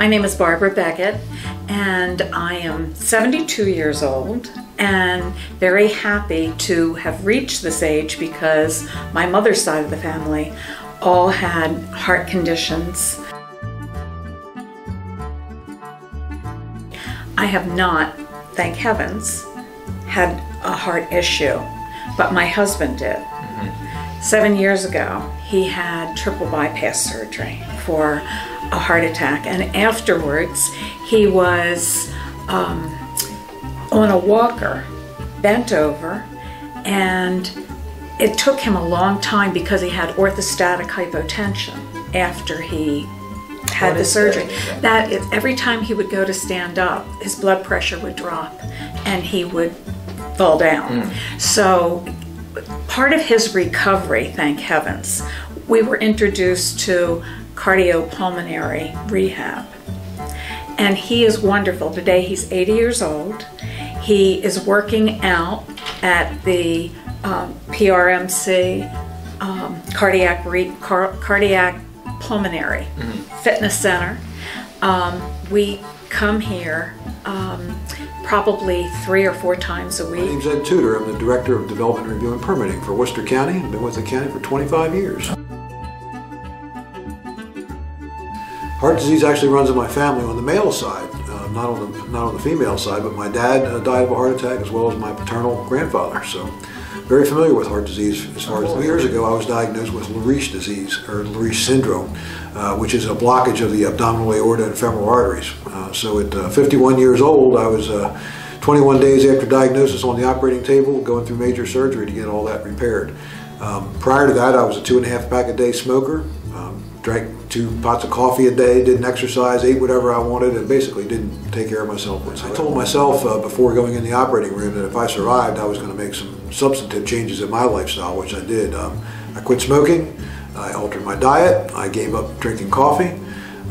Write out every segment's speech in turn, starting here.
My name is Barbara Beckett, and I am 72 years old and very happy to have reached this age because my mother's side of the family all had heart conditions. I have not, thank heavens, had a heart issue, but my husband did. 7 years ago, he had triple bypass surgery for a heart attack, and afterwards he was on a walker, bent over, and it took him a long time because he had orthostatic hypotension after he had the surgery. That is, every time he would go to stand up, his blood pressure would drop and he would fall down. So part of his recovery, thank heavens, we were introduced to cardiopulmonary rehab. And he is wonderful. Today he's 80 years old. He is working out at the PRMC cardiac pulmonary fitness center. We come here probably 3 or 4 times a week. My name's Ed Tudor. I'm the Director of Development Review and Permitting for Worcester County. I've been with the county for 25 years. Heart disease actually runs in my family on the male side, not on the female side, but my dad died of a heart attack as well as my paternal grandfather. So very familiar with heart disease. As far as 2 years ago, I was diagnosed with Leriche disease, or Leriche syndrome, which is a blockage of the abdominal aorta and femoral arteries. So at 51 years old, I was 21 days after diagnosis on the operating table, going through major surgery to get all that repaired. Prior to that, I was a 2.5 pack a day smoker, drank 2 pots of coffee a day, didn't exercise, ate whatever I wanted, and basically didn't take care of myself. I told myself before going in the operating room that if I survived, I was going to make some substantive changes in my lifestyle, which I did. I quit smoking, I altered my diet, I gave up drinking coffee,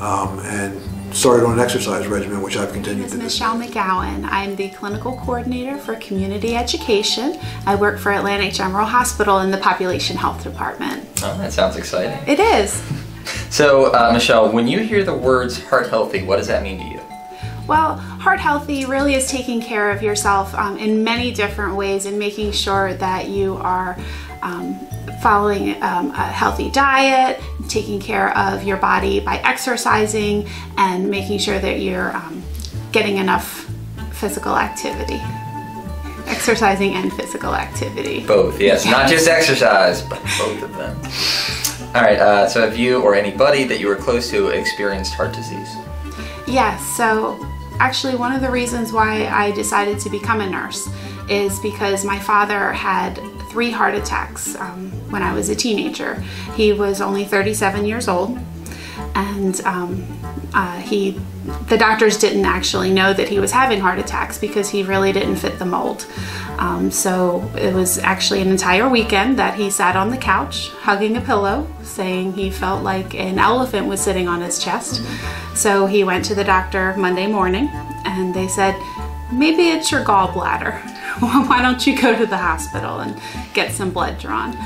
and started on an exercise regimen, which I've continued to do. My name is Michelle McGowan. I'm the clinical coordinator for community education. I work for Atlantic General Hospital in the population health department. Oh, that sounds exciting. It is. So, Michelle, when you hear the words heart healthy, what does that mean to you? Well, heart healthy really is taking care of yourself in many different ways and making sure that you are following a healthy diet, taking care of your body by exercising, and making sure that you're getting enough physical activity. Exercising and physical activity. Both, yes. Not just exercise, but both of them. All right, so have you or anybody that you were close to experienced heart disease? Yes, so actually one of the reasons why I decided to become a nurse is because my father had 3 heart attacks when I was a teenager. He was only 37 years old, and the doctors didn't actually know that he was having heart attacks because he really didn't fit the mold. So it was actually an entire weekend that he sat on the couch hugging a pillow, saying he felt like an elephant was sitting on his chest. So he went to the doctor Monday morning, and they said, maybe it's your gallbladder. Why don't you go to the hospital and get some blood drawn?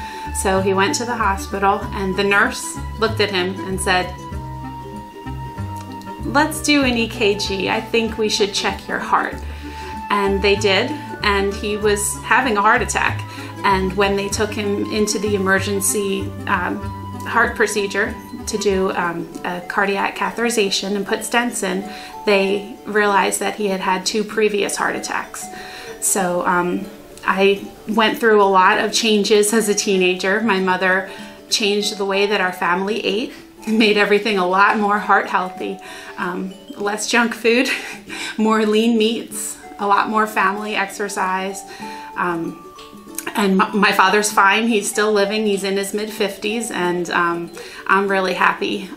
So he went to the hospital, and the nurse looked at him and said, let's do an EKG. I think we should check your heart. And they did, and he was having a heart attack. And when they took him into the emergency heart procedure to do a cardiac catheterization and put stents in, they realized that he had had 2 previous heart attacks. So I went through a lot of changes as a teenager. My mother changed the way that our family ate, made everything a lot more heart healthy. Less junk food, more lean meats, a lot more family exercise. And my father's fine. He's still living. He's in his mid-50s, and I'm really happy.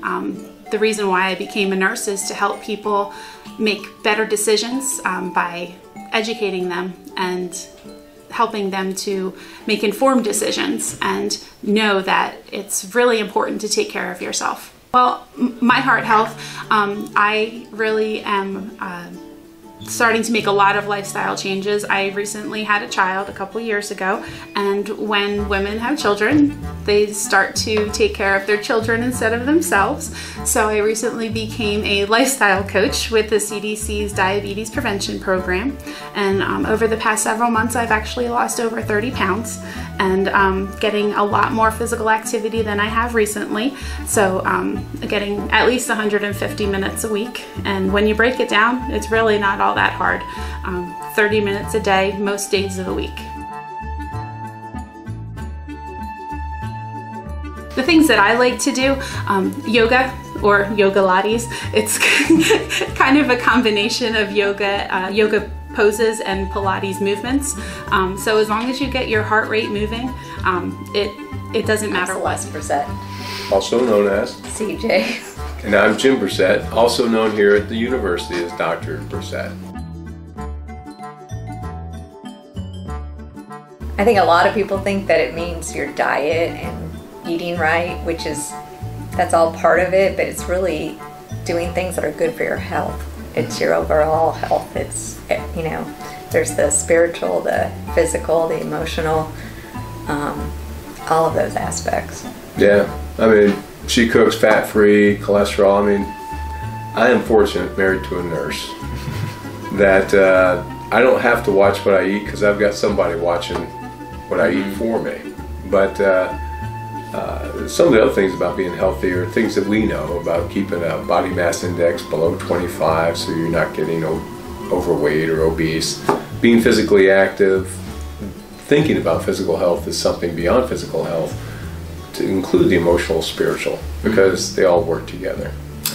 The reason why I became a nurse is to help people make better decisions by educating them and helping them to make informed decisions and know that it's really important to take care of yourself. Well, my heart health, I really am starting to make a lot of lifestyle changes. I recently had a child a couple years ago, and when women have children, they start to take care of their children instead of themselves. So I recently became a lifestyle coach with the CDC's diabetes prevention program, and over the past several months I've actually lost over 30 pounds and getting a lot more physical activity than I have recently. So getting at least 150 minutes a week, and when you break it down, it's really not all that hard. 30 minutes a day, most days of the week. The things that I like to do, yoga or yoga lattes. It's kind of a combination of yoga poses and Pilates movements. So as long as you get your heart rate moving, it doesn't matter what. Brissett. Also known as CJ. And I'm Jim Brissett, also known here at the university as Dr. Brissett. I think a lot of people think that it means your diet and eating right, that's all part of it, but it's really doing things that are good for your health. It's your overall health. It's, there's the spiritual, the physical, the emotional, all of those aspects. Yeah, I mean, she cooks fat-free, cholesterol. I mean, I am fortunate, married to a nurse, that I don't have to watch what I eat because I've got somebody watching what I eat for me. But some of the other things about being healthy are things that we know about keeping a body mass index below 25 so you're not getting overweight or obese. Being physically active, thinking about physical health is something beyond physical health, to include the emotional, spiritual, because they all work together.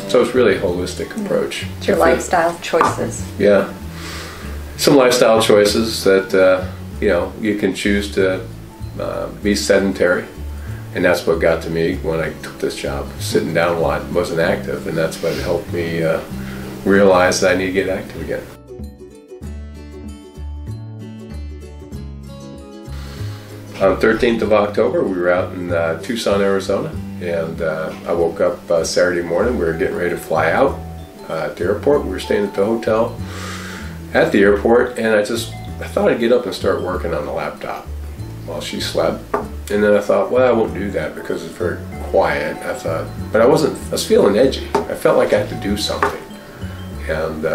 So it's really a holistic approach. It's your lifestyle choices. Yeah. Some lifestyle choices that, you can choose to be sedentary. And that's what got to me when I took this job. Sitting down a lot, wasn't active, and that's what helped me realize that I need to get active again. On 13th of October, we were out in Tucson, Arizona, and I woke up Saturday morning. We were getting ready to fly out at the airport. We were staying at the hotel at the airport, and I thought I'd get up and start working on the laptop while she slept. And then I thought, well, I won't do that because it's very quiet. I thought, but I was feeling edgy. I felt like I had to do something. And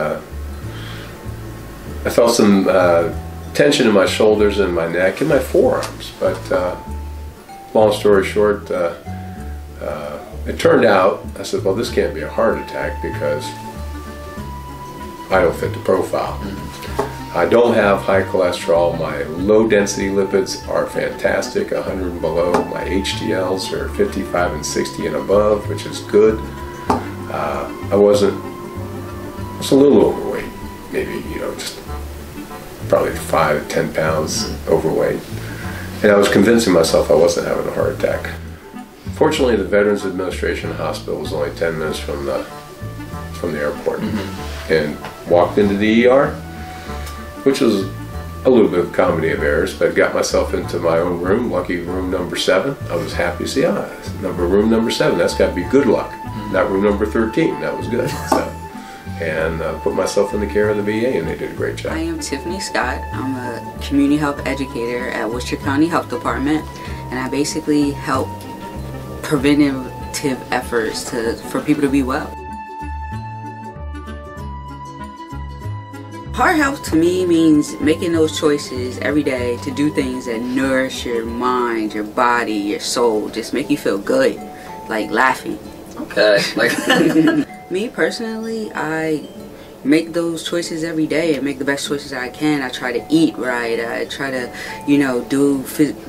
I felt some tension in my shoulders and my neck and my forearms. But long story short, it turned out, I said, well, this can't be a heart attack because I don't fit the profile. I don't have high cholesterol. My low density lipids are fantastic, 100 and below. My HDLs are 55 and 60 and above, which is good. I was a little overweight, maybe, just probably 5 to 10 pounds overweight. And I was convincing myself I wasn't having a heart attack. Fortunately, the Veterans Administration Hospital was only 10 minutes from the airport. And walked into the ER, which was a little bit of comedy of errors, but got myself into my own room, lucky room number 7. I was happy to see, room number 7, that's got to be good luck. Not room number 13, that was good. So, and put myself in the care of the VA, and they did a great job. I am Tiffany Scott. I'm a community health educator at Worcester County Health Department, and I basically help preventative efforts for people to be well. Heart health to me means making those choices every day to do things that nourish your mind, your body, your soul, just make you feel good, like laughing. Okay. Me personally, I make those choices every day and make the best choices I can. I try to eat right. I try to,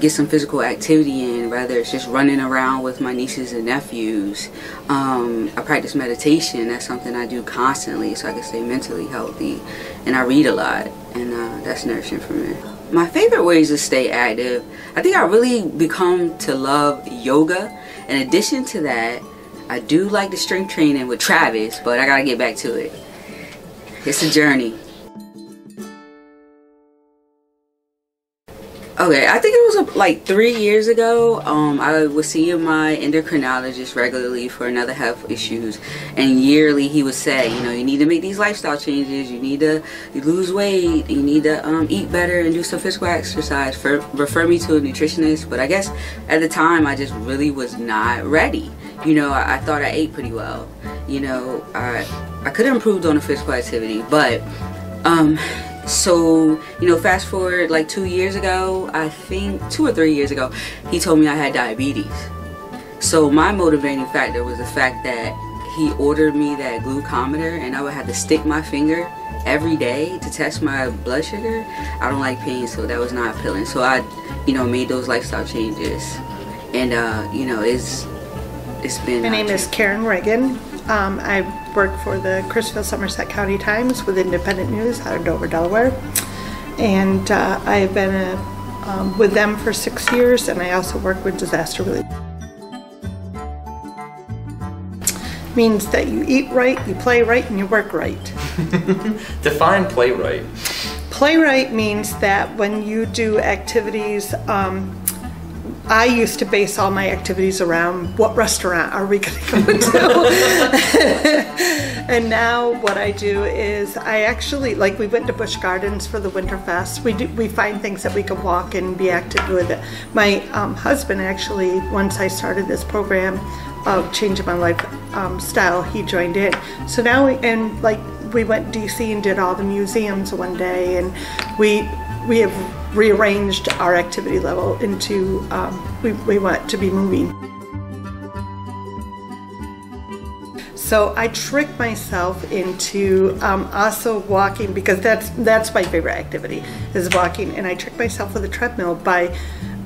get some physical activity in, whether it's just running around with my nieces and nephews. I practice meditation. That's something I do constantly so I can stay mentally healthy. And I read a lot, and that's nourishing for me. My favorite ways to stay active, I think I really become to love yoga. In addition to that, I do like the strength training with Travis, but I gotta get back to it. It's a journey. Okay, I think it was like 3 years ago. I was seeing my endocrinologist regularly for another health issues, and yearly he would say, you know, you need to make these lifestyle changes. You need to lose weight. You need to eat better and do some physical exercise. Refer me to a nutritionist. But I guess at the time I just really was not ready. You know, I thought I ate pretty well. You know, I could have improved on the physical activity, but so, you know, fast forward like 2 years ago, I think 2 or 3 years ago, he told me I had diabetes. So my motivating factor was the fact that he ordered me that glucometer, and I would have to stick my finger every day to test my blood sugar. I don't like pain, so that was not appealing. So I, you know, made those lifestyle changes, and you know, it's been. My name is Karen Reagan. I work for the Crisfield Somerset County Times with Independent News out of Dover, Delaware. And I have been with them for 6 years, and I also work with disaster relief. Means that you eat right, you play right, and you work right. Define play right. Play right means that when you do activities, I used to base all my activities around what restaurant are we going to go to. And now what I do is I actually, like we went to Busch Gardens for the Winterfest. We find things that we can walk and be active with it. My husband actually, once I started this program of changing my life style, he joined in. So now we went to DC and did all the museums one day, and we have rearranged our activity level into, we want to be moving. So I trick myself into also walking, because that's my favorite activity, is walking, and I trick myself with a treadmill by,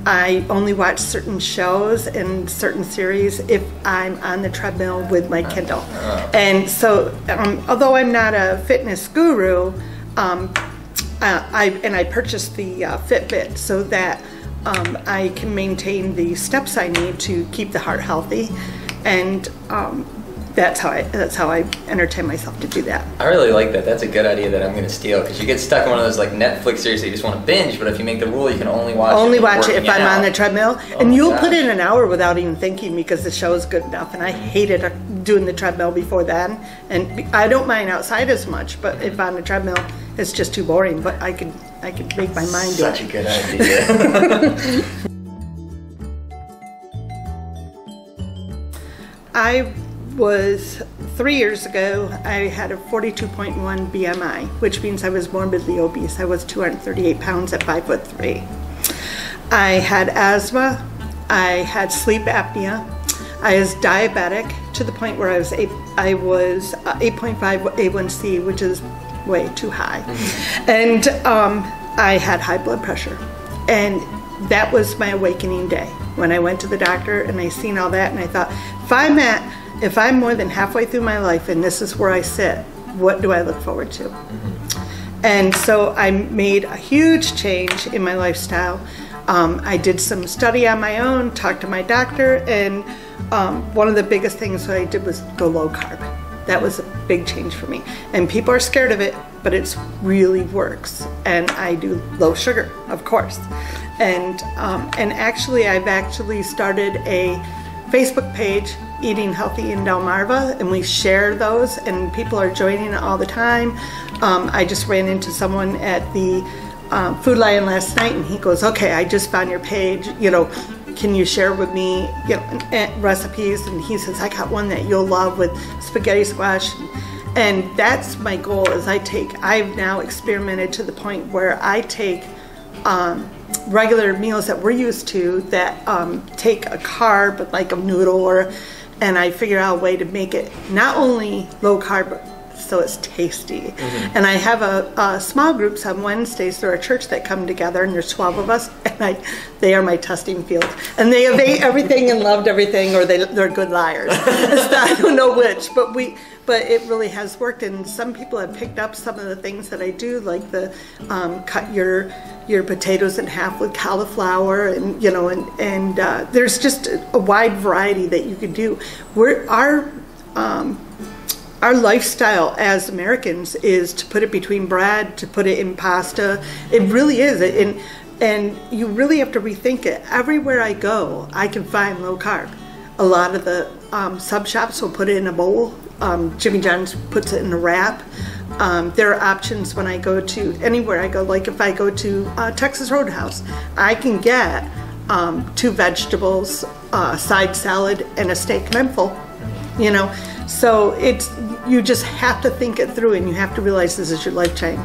I only watch certain shows and certain series if I'm on the treadmill with my Kindle. And so, although I'm not a fitness guru, I purchased the Fitbit so that I can maintain the steps I need to keep the heart healthy, and that's how I entertain myself to do that. I really like that. That's a good idea that I'm going to steal, because you get stuck in one of those like Netflix series that you just want to binge, but if you make the rule you can only watch it if I'm on the treadmill. And you'll put in an hour without even thinking, because the show is good enough, and I hated doing the treadmill before then, and I don't mind outside as much, but if on the treadmill it's just too boring. But I could make my mind do it. Such a good idea. I was 3 years ago, I had a 42.1 BMI, which means I was morbidly obese. I was 238 pounds at 5'3". I had asthma, I had sleep apnea, I was diabetic to the point where I was 8.5 A1C, which is way too high. And I had high blood pressure. And that was my awakening day, when I went to the doctor and I seen all that, and I thought, if I'm more than halfway through my life and this is where I sit, what do I look forward to? And so I made a huge change in my lifestyle. I did some study on my own, talked to my doctor, and one of the biggest things that I did was go low carb. That was a big change for me. And people are scared of it, but it really works. And I do low sugar, of course. And actually, I've actually started a Facebook page, Eating Healthy in Delmarva, and we share those, and people are joining it all the time. I just ran into someone at the Food Lion last night, and he goes, "Okay, I just found your page. You know, can you share with me, you know, recipes?" And he says, "I got one that you'll love with spaghetti squash." And that's my goal. I've now experimented to the point where I take regular meals that we're used to that take a carb, like a noodle, and I figure out a way to make it not only low carb, so it's tasty. And I have a small groups on Wednesdays through our church that come together, and there's 12 of us, and they are my testing field. And they have ate everything and loved everything, or they're good liars. I don't know which, but it really has worked. And some people have picked up some of the things that I do, like the cut your potatoes in half with cauliflower, and you know, and there's just a wide variety that you can do. Our lifestyle as Americans is to put it between bread, to put it in pasta. It really is. And you really have to rethink it. Everywhere I go, I can find low carb. A lot of the sub shops will put it in a bowl. Jimmy John's puts it in a wrap. There are options when I go to anywhere I go. Like if I go to Texas Roadhouse, I can get 2 vegetables, side salad, and a steak, and I'm full. You know, so you just have to think it through, and you have to realize this is your lifetime.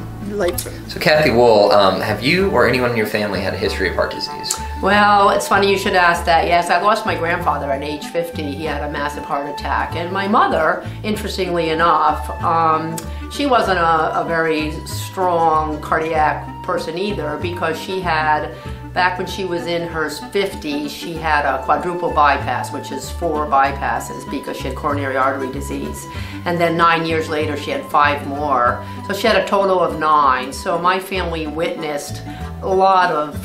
So Kathy Wool, have you or anyone in your family had a history of heart disease? Well, it's funny you should ask that. Yes, I lost my grandfather at age 50. He had a massive heart attack. And my mother, interestingly enough, she wasn't a very strong cardiac person either, because she had, back when she was in her 50s, she had a quadruple bypass, which is 4 bypasses, because she had coronary artery disease. And then 9 years later, she had 5 more. So she had a total of 9. So my family witnessed a lot of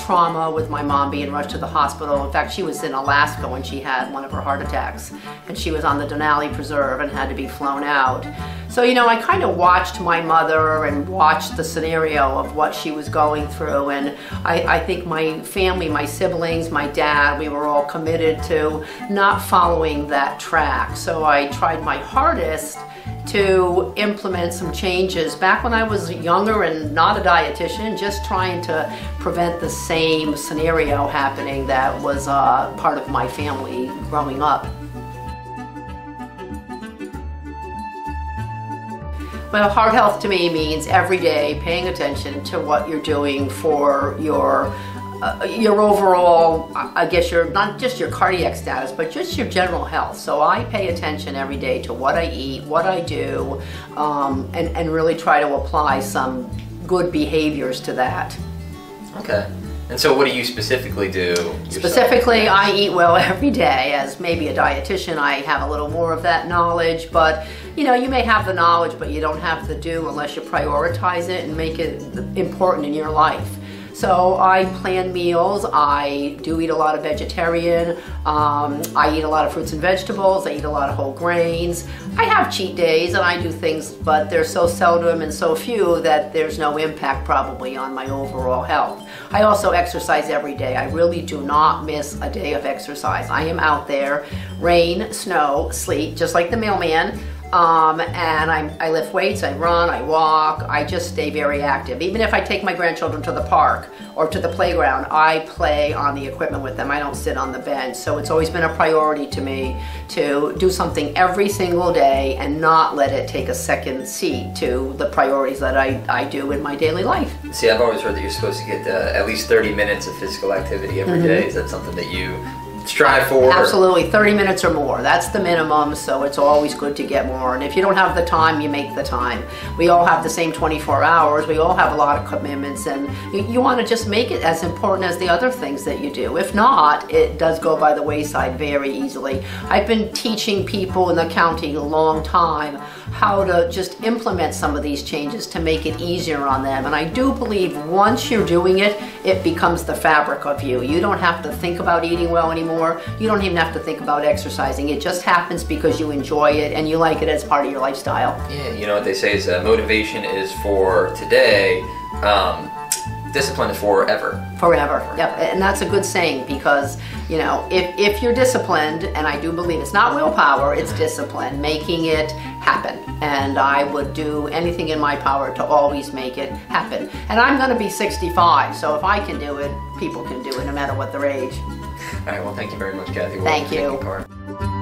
trauma with my mom being rushed to the hospital. In fact, she was in Alaska when she had one of her heart attacks, and she was on the Denali Preserve and had to be flown out. So, you know, I kind of watched my mother and watched the scenario of what she was going through, and I think my family, my siblings, my dad, we were all committed to not following that track. So I tried my hardest to implement some changes back when I was younger and not a dietitian, just trying to prevent the same scenario happening that was part of my family growing up. Well, heart health to me means every day paying attention to what you're doing for your overall, I guess, not just your cardiac status, but just your general health. So I pay attention every day to what I eat, what I do, and really try to apply some good behaviors to that. Okay. And so what do you specifically do yourself? Specifically, I eat well every day. As maybe a dietitian, I have a little more of that knowledge, but you know, you may have the knowledge, but you don't have the do unless you prioritize it and make it important in your life. So I plan meals, I do eat a lot of vegetarian, I eat a lot of fruits and vegetables, I eat a lot of whole grains. I have cheat days and I do things, but they're so seldom and so few that there's no impact probably on my overall health. I also exercise every day. I really do not miss a day of exercise. I am out there, rain, snow, sleet, just like the mailman. And I lift weights, I run, I walk, I just stay very active. Even if I take my grandchildren to the park or to the playground, I play on the equipment with them. I don't sit on the bench. So it's always been a priority to me to do something every single day and not let it take a second seat to the priorities that I do in my daily life. See, I've always heard that you're supposed to get at least 30 minutes of physical activity every day. Is that something that you strive for? Absolutely, 30 minutes or more. That's the minimum, so it's always good to get more. And if you don't have the time, you make the time. We all have the same 24 hours. We all have a lot of commitments, and you want to just make it as important as the other things that you do. If not, it does go by the wayside very easily. I've been teaching people in the county a long time how to just implement some of these changes to make it easier on them. And I do believe once you're doing it, it becomes the fabric of you. You don't have to think about eating well anymore. You don't even have to think about exercising. It just happens because you enjoy it and you like it as part of your lifestyle. Yeah, you know what they say is motivation is for today, discipline is forever. Forever. Yep. And that's a good saying, because you know, if you're disciplined, and I do believe it's not willpower, it's discipline, making it happen. And I would do anything in my power to always make it happen. And I'm going to be 65, so if I can do it, people can do it no matter what their age. All right, well, thank you very much, Kathy. Thank you.